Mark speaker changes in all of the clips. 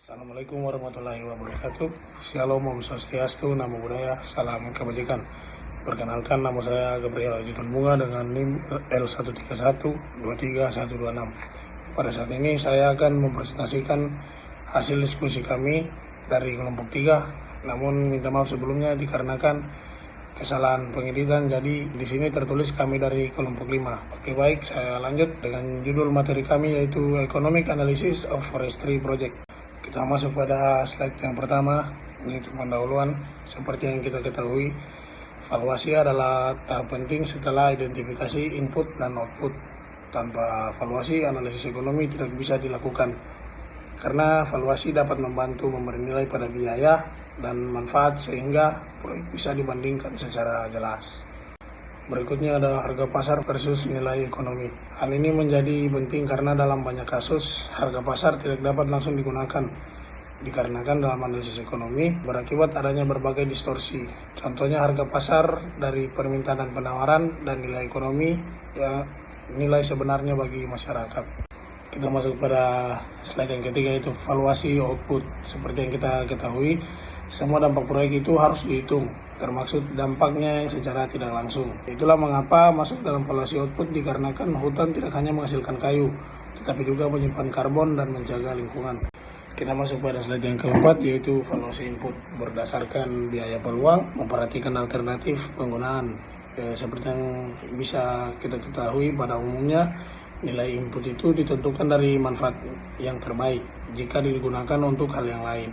Speaker 1: Assalamualaikum warahmatullahi wabarakatuh. Shalom, Om Swastiastu, Namo Buddhaya, Salam Kebajikan. Perkenalkan, nama saya Gabriel Ajudan Bunga dengan NIM L131231126. Pada saat ini saya akan mempresentasikan hasil diskusi kami dari kelompok 3. Namun minta maaf sebelumnya dikarenakan kesalahan pengeditan, jadi di sini tertulis kami dari kelompok 5. Oke, baik, saya lanjut dengan judul materi kami yaitu Economic Analysis of Forestry Project. Kita masuk pada slide yang pertama, yaitu pendahuluan. Seperti yang kita ketahui, valuasi adalah tahap penting setelah identifikasi input dan output. Tanpa valuasi, analisis ekonomi tidak bisa dilakukan, karena valuasi dapat membantu memberi nilai pada biaya dan manfaat sehingga proyek bisa dibandingkan secara jelas. Berikutnya ada harga pasar versus nilai ekonomi. Hal ini menjadi penting karena dalam banyak kasus harga pasar tidak dapat langsung digunakan, dikarenakan dalam analisis ekonomi berakibat adanya berbagai distorsi. Contohnya harga pasar dari permintaan dan penawaran, dan nilai ekonomi yang nilai sebenarnya bagi masyarakat. Kita masuk pada slide yang ketiga, yaitu valuasi output. Seperti yang kita ketahui, semua dampak proyek itu harus dihitung, termasuk dampaknya yang secara tidak langsung. Itulah mengapa masuk dalam valuasi output, dikarenakan hutan tidak hanya menghasilkan kayu, tetapi juga menyimpan karbon dan menjaga lingkungan. Kita masuk pada slide yang keempat, yaitu valuasi input. Berdasarkan biaya peluang, memperhatikan alternatif penggunaan. Seperti yang bisa kita ketahui pada umumnya, nilai input itu ditentukan dari manfaat yang terbaik jika digunakan untuk hal yang lain.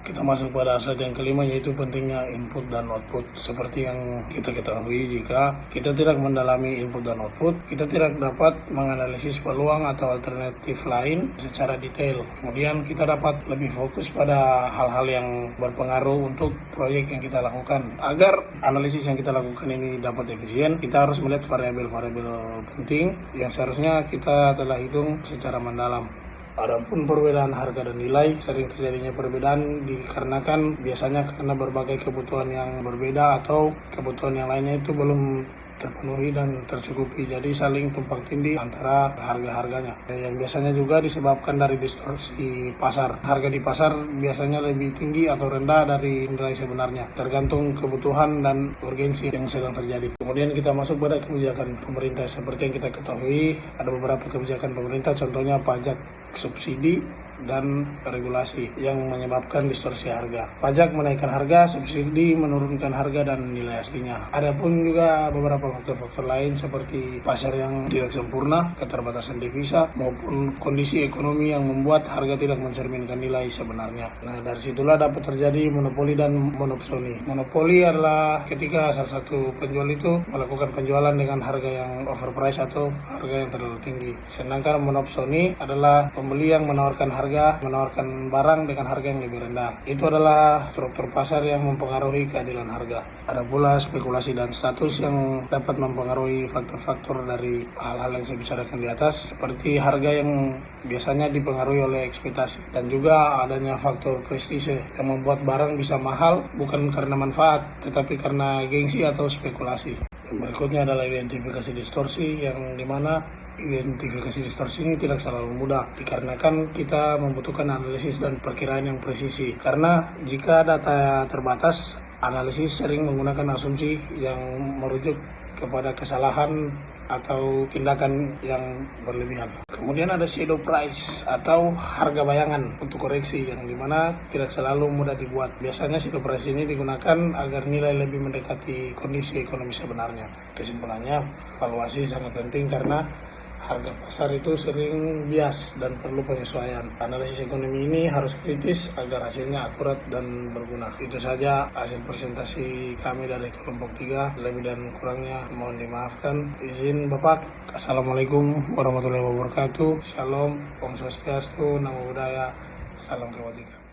Speaker 1: Kita masuk pada slide yang kelima, yaitu pentingnya input dan output. Seperti yang kita ketahui, jika kita tidak mendalami input dan output, kita tidak dapat menganalisis peluang atau alternatif lain secara detail. Kemudian kita dapat lebih fokus pada hal-hal yang berpengaruh untuk proyek yang kita lakukan. Agar analisis yang kita lakukan ini dapat efisien, kita harus melihat variabel-variabel penting yang seharusnya kita telah hitung secara mendalam. Adapun perbedaan harga dan nilai, sering terjadinya perbedaan dikarenakan biasanya karena berbagai kebutuhan yang berbeda atau kebutuhan yang lainnya itu belum terpenuhi dan tercukupi, jadi saling tumpang tindih antara harga-harganya, yang biasanya juga disebabkan dari distorsi pasar. Harga di pasar biasanya lebih tinggi atau rendah dari nilai sebenarnya, tergantung kebutuhan dan urgensi yang sedang terjadi. Kemudian kita masuk pada kebijakan pemerintah. Seperti yang kita ketahui, ada beberapa kebijakan pemerintah, contohnya pajak, subsidi, dan regulasi yang menyebabkan distorsi harga. Pajak menaikkan harga, subsidi menurunkan harga dan nilai aslinya. Adapun juga beberapa faktor-faktor lain seperti pasar yang tidak sempurna, keterbatasan devisa, maupun kondisi ekonomi yang membuat harga tidak mencerminkan nilai sebenarnya. Nah, dari situlah dapat terjadi monopoli dan monopsoni. Monopoli adalah ketika salah satu penjual itu melakukan penjualan dengan harga yang overprice atau harga yang terlalu tinggi. Sedangkan monopsoni adalah pembeli yang menawarkan barang dengan harga yang lebih rendah. Itu adalah struktur pasar yang mempengaruhi keadilan harga. Ada pula spekulasi dan status yang dapat mempengaruhi faktor-faktor dari hal-hal yang saya bicarakan di atas, seperti harga yang biasanya dipengaruhi oleh ekspektasi, dan juga adanya faktor prestise yang membuat barang bisa mahal bukan karena manfaat, tetapi karena gengsi atau spekulasi. Yang berikutnya adalah identifikasi distorsi, yang dimana identifikasi distorsi ini tidak selalu mudah, dikarenakan kita membutuhkan analisis dan perkiraan yang presisi. Karena jika data terbatas, analisis sering menggunakan asumsi yang merujuk kepada kesalahan atau tindakan yang berlebihan. Kemudian ada shadow price atau harga bayangan untuk koreksi, yang dimana tidak selalu mudah dibuat. Biasanya shadow price ini digunakan agar nilai lebih mendekati kondisi ekonomi sebenarnya. Kesimpulannya, valuasi sangat penting karena harga pasar itu sering bias dan perlu penyesuaian. Analisis ekonomi ini harus kritis agar hasilnya akurat dan berguna. Itu saja hasil presentasi kami dari kelompok 3. Lebih dan kurangnya mohon dimaafkan. Izin Bapak. Assalamualaikum warahmatullahi wabarakatuh. Shalom, Om Swastiastu, Namo Buddhaya, Salam Kebajikan.